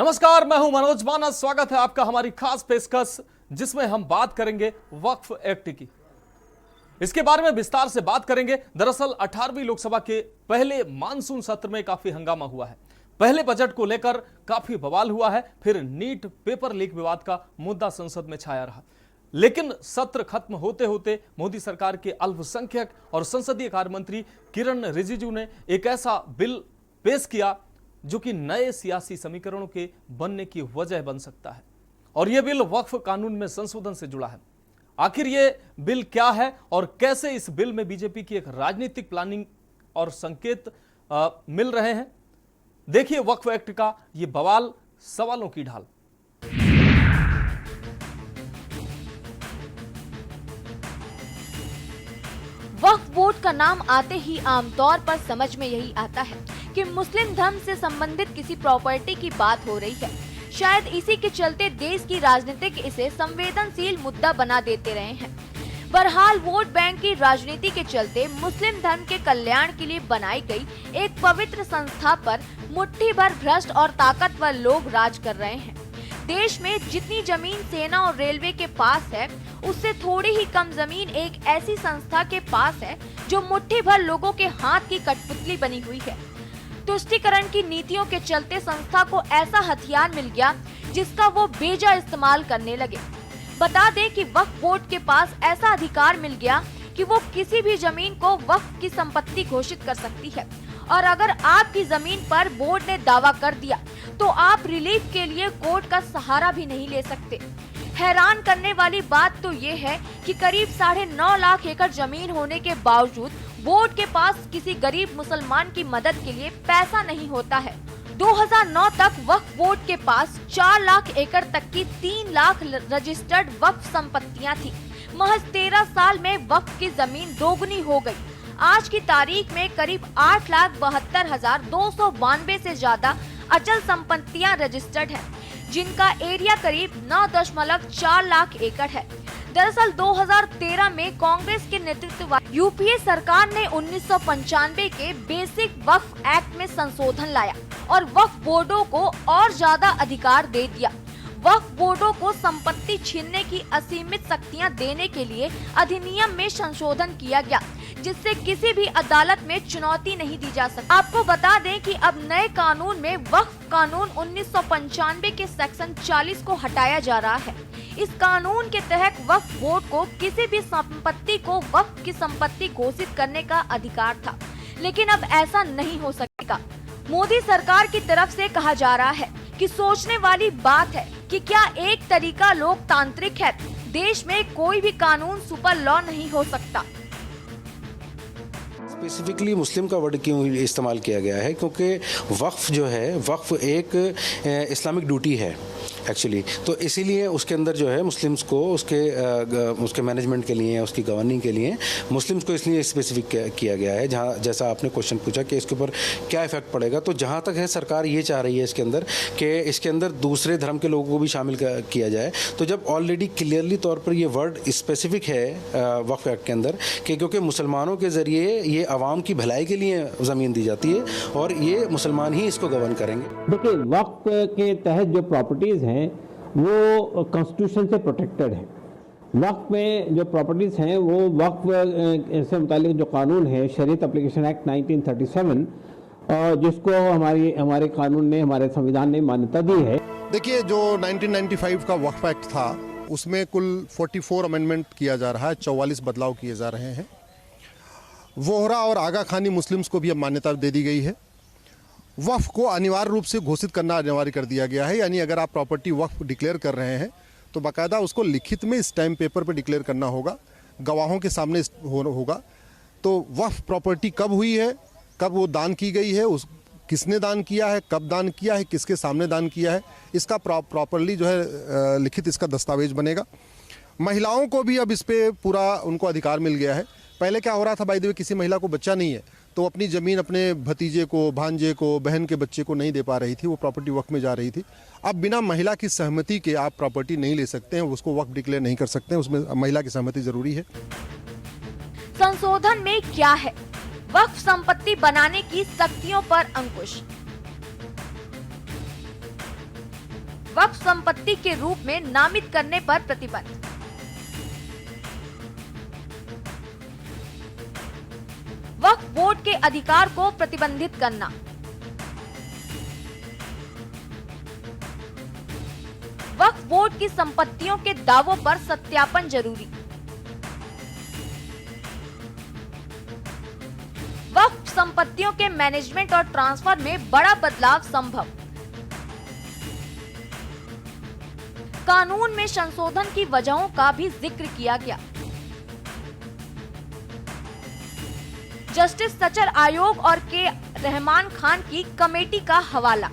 नमस्कार, मैं हूं मनोज मानस। स्वागत है आपका हमारी खास पेशकश जिसमें हम बात करेंगे वक्फ एक्ट की। इसके बारे में विस्तार से बात करेंगे। दरअसल 18वीं लोकसभा के पहले मानसून सत्र में काफी हंगामा हुआ है। पहले बजट को लेकर काफी बवाल हुआ है, फिर नीट पेपर लीक विवाद का मुद्दा संसद में छाया रहा। लेकिन सत्र खत्म होते होते मोदी सरकार के अल्पसंख्यक और संसदीय कार्य मंत्री किरण रिजिजू ने एक ऐसा बिल पेश किया जो कि नए सियासी समीकरणों के बनने की वजह बन सकता है। और यह बिल वक्फ कानून में संशोधन से जुड़ा है। आखिर यह बिल क्या है और कैसे इस बिल में बीजेपी की एक राजनीतिक प्लानिंग और संकेत मिल रहे हैं, देखिए वक्फ एक्ट का यह बवाल, सवालों की ढाल। वक्फ बोर्ड का नाम आते ही आमतौर पर समझ में यही आता है कि मुस्लिम धर्म से संबंधित किसी प्रॉपर्टी की बात हो रही है। शायद इसी के चलते देश की राजनीतिक इसे संवेदनशील मुद्दा बना देते रहे हैं। बहरहाल वोट बैंक की राजनीति के चलते मुस्लिम धर्म के कल्याण के लिए बनाई गई एक पवित्र संस्था पर मुट्ठी भर भ्रष्ट और ताकतवर लोग राज कर रहे हैं। देश में जितनी जमीन सेना और रेलवे के पास है, उससे थोड़ी ही कम जमीन एक ऐसी संस्था के पास है जो मुट्ठी भर लोगों के हाथ की कठपुतली बनी हुई है। तुष्टीकरण की नीतियों के चलते संस्था को ऐसा हथियार मिल गया जिसका वो बेजा इस्तेमाल करने लगे। बता दें कि वक्फ बोर्ड के पास ऐसा अधिकार मिल गया कि वो किसी भी जमीन को वक्फ की संपत्ति घोषित कर सकती है। और अगर आपकी जमीन पर बोर्ड ने दावा कर दिया तो आप रिलीफ के लिए कोर्ट का सहारा भी नहीं ले सकते। हैरान करने वाली बात तो ये है कि करीब 9.5 लाख एकड़ जमीन होने के बावजूद बोर्ड के पास किसी गरीब मुसलमान की मदद के लिए पैसा नहीं होता है। 2009 तक वक्फ बोर्ड के पास 4 लाख एकड़ तक की 3 लाख रजिस्टर्ड वक्फ संपत्तियां थी। महज 13 साल में वक्फ की जमीन दोगुनी हो गई। आज की तारीख में करीब 8,72,292 से ज्यादा अचल संपत्तियां रजिस्टर्ड हैं, जिनका एरिया करीब 9.4 लाख एकड़ है। दरअसल 2013 में कांग्रेस के नेतृत्व वाली यूपीए सरकार ने 1995 के बेसिक वक्फ एक्ट में संशोधन लाया और वक्फ बोर्डों को और ज्यादा अधिकार दे दिया। वक्फ बोर्डों को संपत्ति छीनने की असीमित शक्तियां देने के लिए अधिनियम में संशोधन किया गया, जिससे किसी भी अदालत में चुनौती नहीं दी जा सकती। आपको बता दें कि अब नए कानून में वक्फ कानून 1995 के सेक्शन 40 को हटाया जा रहा है। इस कानून के तहत वक्फ बोर्ड को किसी भी संपत्ति को वक्फ की संपत्ति घोषित करने का अधिकार था, लेकिन अब ऐसा नहीं हो सकेगा। मोदी सरकार की तरफ से कहा जा रहा है कि सोचने वाली बात है कि क्या एक तरीका लोकतांत्रिक है। देश में कोई भी कानून सुपर लॉ नहीं हो सकता। स्पेसिफिकली मुस्लिम का वर्ड क्यों इस्तेमाल किया गया है? क्योंकि वक्फ जो है, वक्फ एक इस्लामिक ड्यूटी है एक्चुअली। तो इसीलिए उसके अंदर जो है मुस्लिम्स को उसके मैनेजमेंट के लिए, उसकी गवर्निंग के लिए मुस्लिम्स को इसलिए स्पेसिफिक किया गया है। जहाँ जैसा आपने क्वेश्चन पूछा कि इसके ऊपर क्या इफेक्ट पड़ेगा, तो जहाँ तक है सरकार ये चाह रही है इसके अंदर कि इसके अंदर दूसरे धर्म के लोगों को भी शामिल किया जाए। तो जब ऑलरेडी क्लियरली तौर पर ये वर्ड स्पेसिफिक है वक्फ एक्ट के अंदर कि क्योंकि मुसलमानों के ज़रिए ये आवाम की भलाई के लिए ज़मीन दी जाती है और ये मुसलमान ही इसको गवर्न करेंगे। देखिए, वक्फ के तहत जो प्रॉपर्टीज़ हैं वो कॉन्स्टिट्यूशन से प्रोटेक्टेड है। वक्फ में जो प्रॉपर्टीज़ हैं वो वक्फ से मुतालिक जो कानून है, शरीयत एप्लीकेशन एक्ट 1937, जिसको हमारे कानून ने, हमारे संविधान ने मान्यता दी है। देखिए, जो 1995 का वक्फ एक्ट था उसमें कुल 44 अमेंडमेंट किया जा रहा है, 44 बदलाव किए जा रहे हैं। वोहरा और आगा खानी मुस्लिम्स को भी अब मान्यता दे दी गई है। वक्फ को अनिवार्य रूप से घोषित करना अनिवार्य कर दिया गया है, यानी अगर आप प्रॉपर्टी वक्फ डिक्लेयर कर रहे हैं तो बाकायदा उसको लिखित में स्टैम्प पेपर पर डिक्लेयर करना होगा, गवाहों के सामने होगा। तो वक्फ प्रॉपर्टी कब हुई है, कब वो दान की गई है, किसने दान किया है, कब दान किया है, किसके सामने दान किया है, इसका प्रॉपरली जो है लिखित इसका दस्तावेज बनेगा। महिलाओं को भी अब इस पर पूरा उनको अधिकार मिल गया है। पहले क्या हो रहा था, बाय द वे, किसी महिला को बच्चा नहीं है तो अपनी ज़मीन अपने भतीजे को, भांजे को, बहन के बच्चे को नहीं दे पा रही थी, वो प्रॉपर्टी वक्फ में जा रही थी। अब बिना महिला की सहमति के आप प्रॉपर्टी नहीं ले सकते हैं, उसको वक्फ डिक्लेयर नहीं कर सकते हैं, उसमें महिला की सहमति जरूरी है। संशोधन में क्या है? वक्फ संपत्ति बनाने की शक्तियों पर अंकुश। वक्फ संपत्ति के रूप में नामित करने पर प्रतिबंध। वक्फ बोर्ड के अधिकार को प्रतिबंधित करना। वक्फ बोर्ड की संपत्तियों के दावों पर सत्यापन जरूरी। वक्फ संपत्तियों के मैनेजमेंट और ट्रांसफर में बड़ा बदलाव संभव। कानून में संशोधन की वजहों का भी जिक्र किया गया। जस्टिस सचर आयोग और के रहमान खान की कमेटी का हवाला।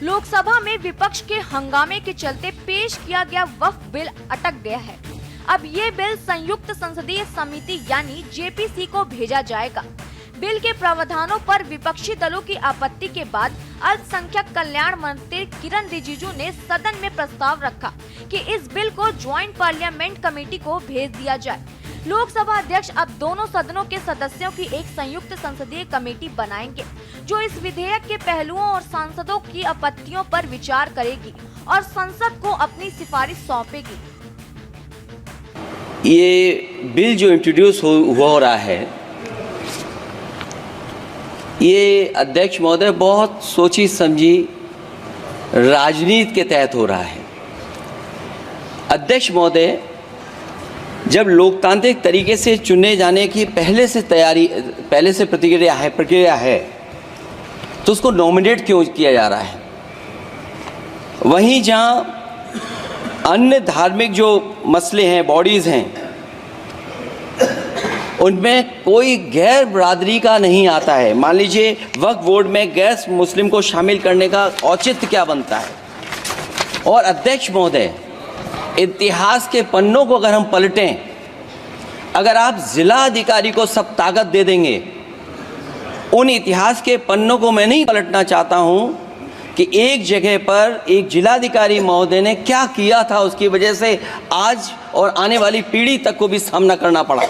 लोकसभा में विपक्ष के हंगामे के चलते पेश किया गया वक्फ बिल अटक गया है। अब ये बिल संयुक्त संसदीय समिति यानी जेपीसी को भेजा जाएगा। बिल के प्रावधानों पर विपक्षी दलों की आपत्ति के बाद अल्पसंख्यक कल्याण मंत्री किरण रिजिजू ने सदन में प्रस्ताव रखा कि इस बिल को ज्वाइंट पार्लियामेंट कमेटी को भेज दिया जाए। लोकसभा अध्यक्ष अब दोनों सदनों के सदस्यों की एक संयुक्त संसदीय कमेटी बनाएंगे, जो इस विधेयक के पहलुओं और सांसदों की आपत्तियों पर विचार करेगी और संसद को अपनी सिफारिश सौंपेगी। ये बिल जो इंट्रोड्यूस हो रहा है, ये अध्यक्ष महोदय बहुत सोची समझी राजनीति के तहत हो रहा है। अध्यक्ष महोदय जब लोकतांत्रिक तरीके से चुने जाने की पहले से प्रक्रिया है तो उसको नॉमिनेट क्यों किया जा रहा है? वहीं जहां अन्य धार्मिक जो मसले हैं, बॉडीज़ हैं, उनमें कोई गैर बरादरी का नहीं आता है। मान लीजिए वक्फ बोर्ड में गैर मुस्लिम को शामिल करने का औचित्य क्या बनता है? और अध्यक्ष महोदय, इतिहास के पन्नों को अगर हम पलटें, अगर आप जिला अधिकारी को सब ताकत दे देंगे, उन इतिहास के पन्नों को मैं नहीं पलटना चाहता हूं कि एक जगह पर एक जिलाधिकारी महोदय ने क्या किया था, उसकी वजह से आज और आने वाली पीढ़ी तक को भी सामना करना पड़ा।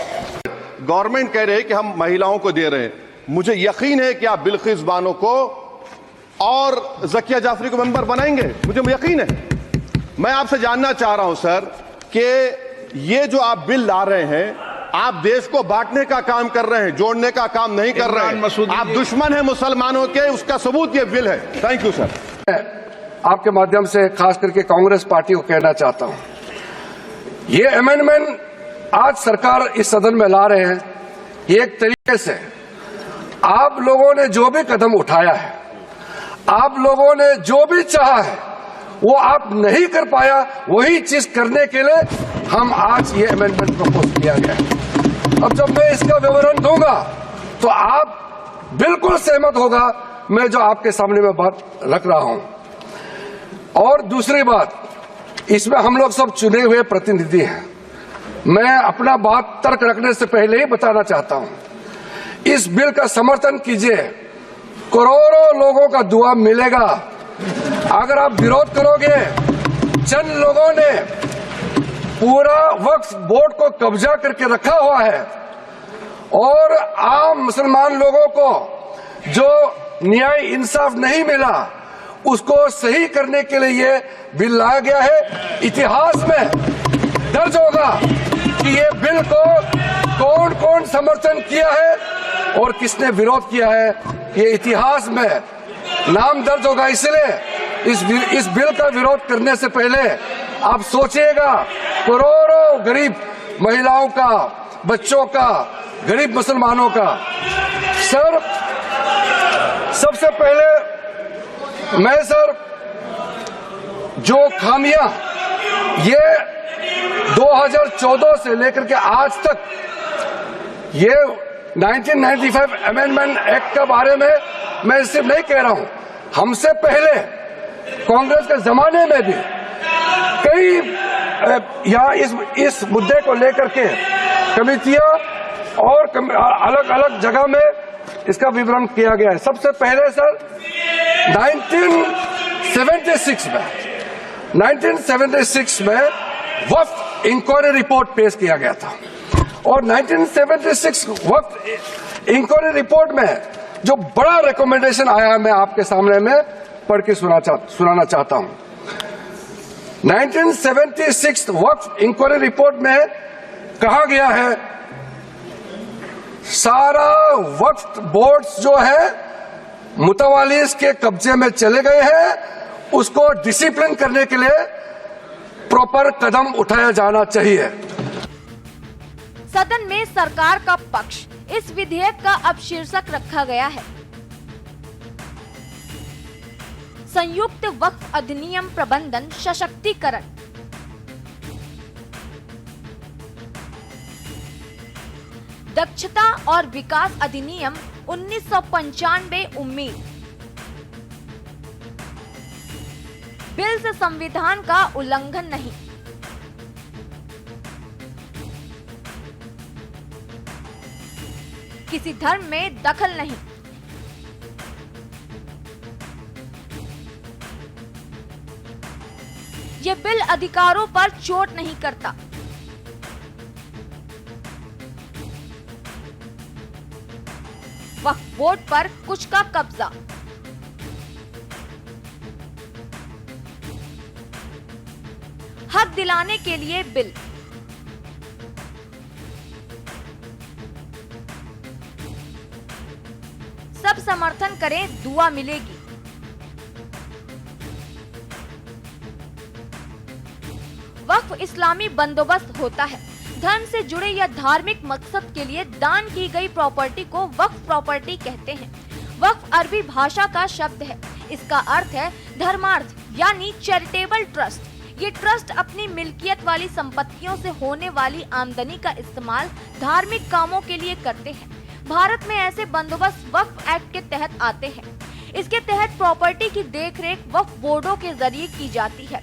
गवर्नमेंट कह रही है कि हम महिलाओं को दे रहे हैं। मुझे यकीन है कि आप बिल्किस बानो को और ज़किया जाफरी को मेंबर बनाएंगे, मुझे यकीन है। मैं आपसे जानना चाह रहा हूं सर कि ये जो आप बिल ला रहे हैं, आप देश को बांटने का काम कर रहे हैं, जोड़ने का काम नहीं कर रहे हैं। आप दुश्मन हैं मुसलमानों के, उसका सबूत ये बिल है। Thank you sir. आपके माध्यम से खास करके कांग्रेस पार्टी को कहना चाहता हूं, ये अमेंडमेंट आज सरकार इस सदन में ला रहे हैं, एक तरीके से आप लोगों ने जो भी कदम उठाया है, आप लोगों ने जो भी चाहा है, वो आप नहीं कर पाया, वही चीज करने के लिए हम आज ये अमेंडमेंट प्रपोज किया गया है। अब जब मैं इसका विवरण दूंगा तो आप बिल्कुल सहमत होगा मैं जो आपके सामने में बात रख रहा हूं। और दूसरी बात, इसमें हम लोग सब चुने हुए प्रतिनिधि हैं। मैं अपना बात तर्क रखने से पहले ही बताना चाहता हूं, इस बिल का समर्थन कीजिए, करोड़ों लोगों का दुआ मिलेगा। अगर आप विरोध करोगे, चंद लोगों ने पूरा वक्फ बोर्ड को कब्जा करके रखा हुआ है और आम मुसलमान लोगों को जो न्याय इंसाफ नहीं मिला, उसको सही करने के लिए ये बिल लाया गया है। इतिहास में दर्ज होगा कि ये बिल को कौन कौन समर्थन किया है और किसने विरोध किया है, ये इतिहास में नाम दर्ज होगा। इसलिए इस बिल का विरोध करने से पहले आप सोचिएगा, करोड़ों गरीब महिलाओं का, बच्चों का, गरीब मुसलमानों का। सर, सबसे पहले मैं सर जो खामियां ये 2014 से लेकर के आज तक ये 1995 अमेंडमेंट एक्ट के बारे में मैं सिर्फ नहीं कह रहा हूं, हमसे पहले कांग्रेस के जमाने में भी कई यहाँ इस मुद्दे को लेकर के कमेटियां और अलग अलग जगह में इसका विवरण किया गया है। सबसे पहले सर 1976 में वक्फ इंक्वायरी रिपोर्ट पेश किया गया था और 1976 वक्फ इंक्वायरी रिपोर्ट में जो बड़ा रिकमेंडेशन आया है मैं आपके सामने में पढ़ के सुनाना चाहता हूं। 1976 वक्फ इंक्वायरी रिपोर्ट में कहा गया है सारा वक्फ बोर्ड्स जो है मुतवालिस के कब्जे में चले गए हैं, उसको डिसिप्लिन करने के लिए प्रॉपर कदम उठाया जाना चाहिए। सदन में सरकार का पक्ष, इस विधेयक का अब शीर्षक रखा गया है संयुक्त वक्फ अधिनियम प्रबंधन सशक्तिकरण। दक्षता और विकास अधिनियम 1995 उम्मीद। बिल से संविधान का उल्लंघन नहीं। किसी धर्म में दखल नहीं। यह बिल अधिकारों पर चोट नहीं करता। वक्फ बोर्ड पर कुछ का कब्जा। हक दिलाने के लिए बिल। सब समर्थन करें, दुआ मिलेगी। वक्फ इस्लामी बंदोबस्त होता है। धर्म से जुड़े या धार्मिक मकसद के लिए दान की गई प्रॉपर्टी को वक्फ प्रॉपर्टी कहते हैं। वक्फ अरबी भाषा का शब्द है। इसका अर्थ है धर्मार्थ यानी चैरिटेबल ट्रस्ट। ये ट्रस्ट अपनी मिल्कियत वाली संपत्तियों से होने वाली आमदनी का इस्तेमाल धार्मिक कामों के लिए करते हैं। भारत में ऐसे बंदोबस्त वक्फ एक्ट के तहत आते हैं। इसके तहत प्रॉपर्टी की देखरेख वक्फ बोर्डों के जरिए की जाती है।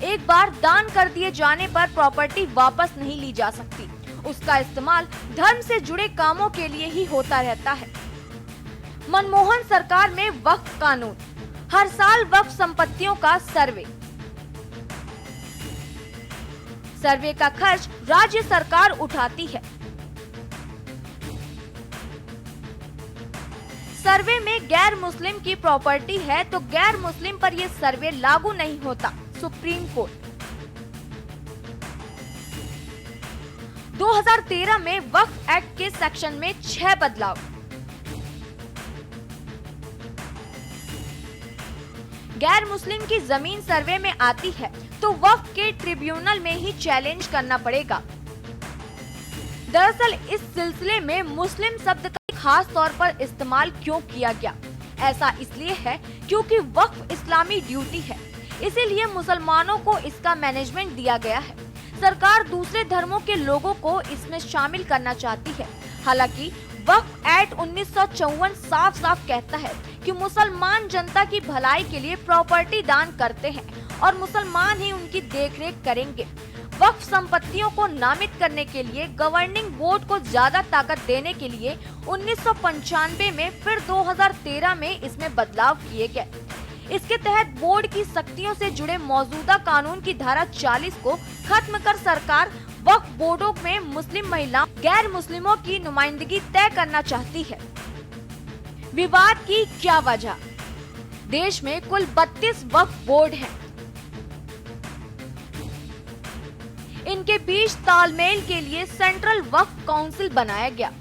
एक बार दान कर दिए जाने पर प्रॉपर्टी वापस नहीं ली जा सकती। उसका इस्तेमाल धर्म से जुड़े कामों के लिए ही होता रहता है। मनमोहन सरकार में वक्फ कानून। हर साल वक्फ संपत्तियों का सर्वे। सर्वे का खर्च राज्य सरकार उठाती है। सर्वे में गैर मुस्लिम की प्रॉपर्टी है तो गैर मुस्लिम पर यह सर्वे लागू नहीं होता। Supreme court. 2013 में वक्फ एक्ट के सेक्शन में 6 बदलाव। गैर मुस्लिम की जमीन सर्वे में आती है तो वक्फ के ट्रिब्यूनल में ही चैलेंज करना पड़ेगा। दरअसल इस सिलसिले में मुस्लिम शब्द का खास तौर पर इस्तेमाल क्यों किया गया? ऐसा इसलिए है क्योंकि वक्फ इस्लामी ड्यूटी है, इसीलिए मुसलमानों को इसका मैनेजमेंट दिया गया है। सरकार दूसरे धर्मों के लोगों को इसमें शामिल करना चाहती है। हालांकि वक्फ एक्ट 1954 साफ साफ कहता है कि मुसलमान जनता की भलाई के लिए प्रॉपर्टी दान करते हैं और मुसलमान ही उनकी देखरेख करेंगे। वक्फ संपत्तियों को नामित करने के लिए गवर्निंग बोर्ड को ज्यादा ताकत देने के लिए 1995 में फिर 2013 में इसमें बदलाव किए गए। इसके तहत बोर्ड की शक्तियों से जुड़े मौजूदा कानून की धारा 40 को खत्म कर सरकार वक्फ बोर्डों में मुस्लिम महिलाओं, गैर मुस्लिमों की नुमाइंदगी तय करना चाहती है। विवाद की क्या वजह? देश में कुल 32 वक्फ बोर्ड हैं। इनके बीच तालमेल के लिए सेंट्रल वक्फ काउंसिल बनाया गया।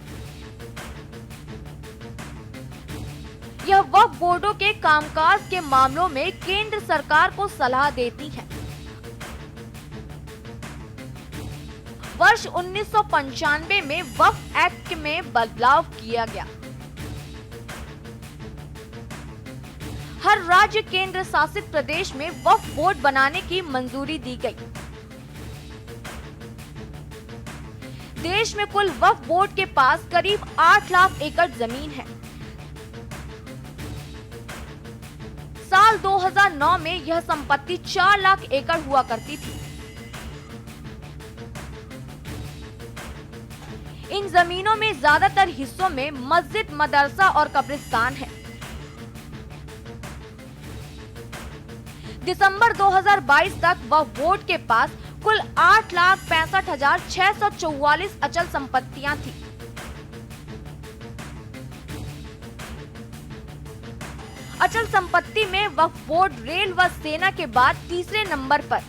यह वक्फ बोर्डों के कामकाज के मामलों में केंद्र सरकार को सलाह देती है। वर्ष 1995 में वक्फ एक्ट में बदलाव किया गया। हर राज्य केंद्र शासित प्रदेश में वक्फ बोर्ड बनाने की मंजूरी दी गई। देश में कुल वक्फ बोर्ड के पास करीब 8 लाख एकड़ जमीन है। साल 2009 में यह संपत्ति 4 लाख एकड़ हुआ करती थी। इन जमीनों में ज्यादातर हिस्सों में मस्जिद, मदरसा और कब्रिस्तान है। दिसंबर 2022 तक वक्फ बोर्ड के पास कुल 8,65,644 अचल संपत्तियां थी। अचल संपत्ति में वक्फ बोर्ड रेल व सेना के बाद तीसरे नंबर पर।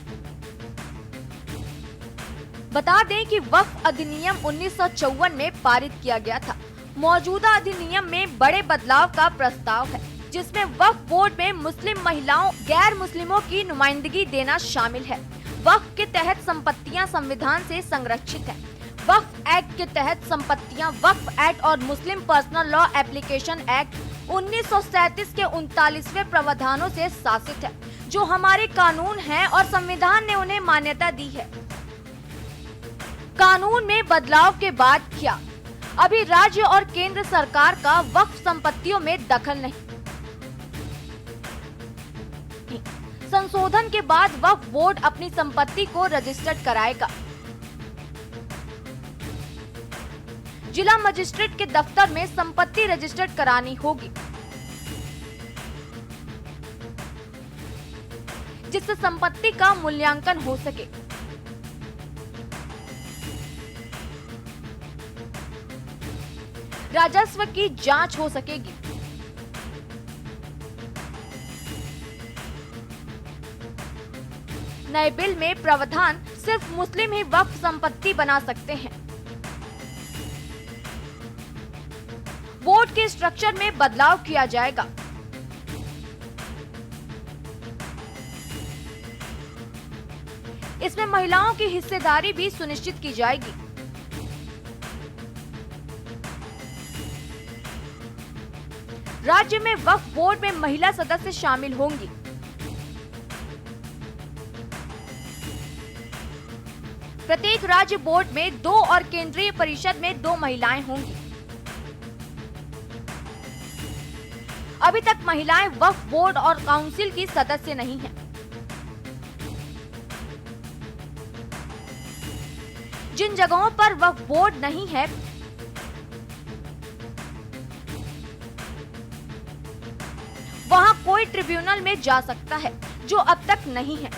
बता दें कि वक्फ अधिनियम 1954 में पारित किया गया था। मौजूदा अधिनियम में बड़े बदलाव का प्रस्ताव है, जिसमें वक्फ बोर्ड में मुस्लिम महिलाओं, गैर मुस्लिमों की नुमाइंदगी देना शामिल है। वक्फ के तहत संपत्तियां संविधान से संरक्षित है। वक्फ एक्ट के तहत संपत्तियां वक्फ एक्ट और मुस्लिम पर्सनल लॉ एप्लीकेशन एक्ट 1937 के 39वें प्रावधानों से शासित है, जो हमारे कानून हैं और संविधान ने उन्हें मान्यता दी है। कानून में बदलाव के बाद क्या? अभी राज्य और केंद्र सरकार का वक्फ संपत्तियों में दखल नहीं। संशोधन के बाद वक्फ बोर्ड अपनी संपत्ति को रजिस्टर्ड कराएगा। जिला मजिस्ट्रेट के दफ्तर में संपत्ति रजिस्टर्ड करानी होगी, जिससे संपत्ति का मूल्यांकन हो सके। राजस्व की जांच हो सकेगी। नए बिल में प्रावधान सिर्फ मुस्लिम ही वक्फ संपत्ति बना सकते हैं। बोर्ड के स्ट्रक्चर में बदलाव किया जाएगा। इसमें महिलाओं की हिस्सेदारी भी सुनिश्चित की जाएगी। राज्य में वक्फ बोर्ड में महिला सदस्य शामिल होंगी। प्रत्येक राज्य बोर्ड में 2 और केंद्रीय परिषद में 2 महिलाएं होंगी। अभी तक महिलाएं वक्फ बोर्ड और काउंसिल की सदस्य नहीं हैं। जिन जगहों पर वक्फ बोर्ड नहीं है, वहां कोई ट्रिब्यूनल में जा सकता है, जो अब तक नहीं है।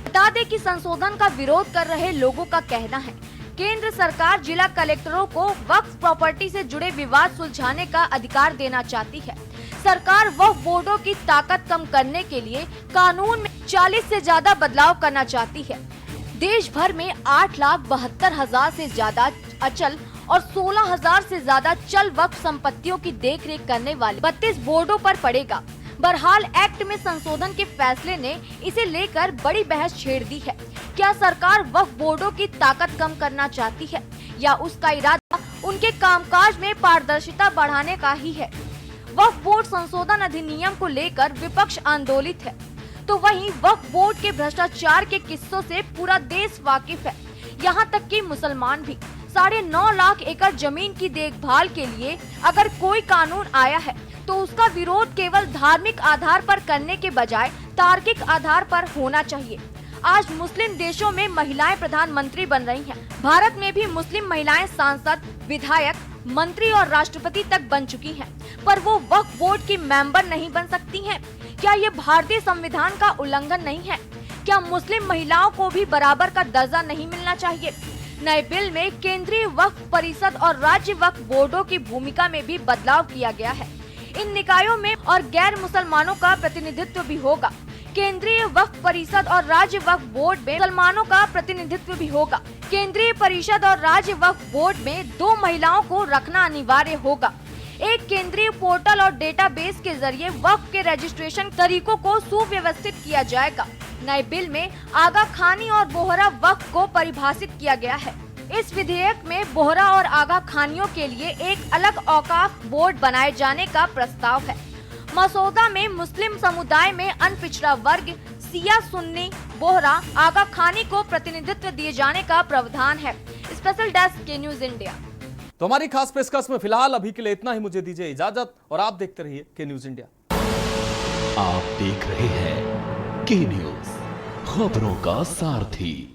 बता दें कि संशोधन का विरोध कर रहे लोगों का कहना है, केंद्र सरकार जिला कलेक्टरों को वक्फ प्रॉपर्टी से जुड़े विवाद सुलझाने का अधिकार देना चाहती है। सरकार वक्फ बोर्डों की ताकत कम करने के लिए कानून में 40 से ज्यादा बदलाव करना चाहती है। देश भर में 8,72,000 से ज्यादा अचल और 16,000 से ज्यादा चल वक्फ संपत्तियों की देखरेख करने वाले 32 बोर्डों पर पड़ेगा। बहरहाल एक्ट में संशोधन के फैसले ने इसे लेकर बड़ी बहस छेड़ दी है। क्या सरकार वक्फ बोर्डों की ताकत कम करना चाहती है या उसका इरादा उनके कामकाज में पारदर्शिता बढ़ाने का ही है? वक्फ बोर्ड संशोधन अधिनियम को लेकर विपक्ष आंदोलित है, तो वहीं वक्फ बोर्ड के भ्रष्टाचार के किस्सों से पूरा देश वाकिफ है। यहाँ तक कि मुसलमान भी। 9.5 लाख एकड़ जमीन की देखभाल के लिए अगर कोई कानून आया है तो उसका विरोध केवल धार्मिक आधार पर करने के बजाय तार्किक आधार पर होना चाहिए। आज मुस्लिम देशों में महिलाएं प्रधानमंत्री बन रही हैं। भारत में भी मुस्लिम महिलाएं सांसद, विधायक, मंत्री और राष्ट्रपति तक बन चुकी हैं, पर वो वक्फ बोर्ड की मेंबर नहीं बन सकती हैं। क्या ये भारतीय संविधान का उल्लंघन नहीं है? क्या मुस्लिम महिलाओं को भी बराबर का दर्जा नहीं मिलना चाहिए? नए बिल में केंद्रीय वक्फ परिषद और राज्य वक्फ बोर्डों की भूमिका में भी बदलाव किया गया है। इन निकायों में और गैर मुसलमानों का प्रतिनिधित्व भी होगा। केंद्रीय वक्फ परिषद और राज्य वक्फ बोर्ड में मुसलमानों का प्रतिनिधित्व भी होगा। केंद्रीय परिषद और राज्य वक्फ बोर्ड में 2 महिलाओं को रखना अनिवार्य होगा। एक केंद्रीय पोर्टल और डेटाबेस के जरिए वक्फ के रजिस्ट्रेशन तरीकों को सुव्यवस्थित किया जाएगा। नए बिल में आगा खानी और बोहरा वक्फ को परिभाषित किया गया है। इस विधेयक में बोहरा और आगा खानियों के लिए एक अलग औकाफ बोर्ड बनाए जाने का प्रस्ताव है। मसौदा में मुस्लिम समुदाय में अनपिछड़ा वर्ग, सिया, सुन्नी, बोहरा, आगा खानी को प्रतिनिधित्व दिए जाने का प्रावधान है। स्पेशल डेस्क के न्यूज इंडिया। तो हमारी खास पेशकश में फिलहाल अभी के लिए इतना ही। मुझे दीजिए इजाजत और आप देखते रहिए के न्यूज इंडिया। आप देख रहे हैं के न्यूज, खबरों का सारथी।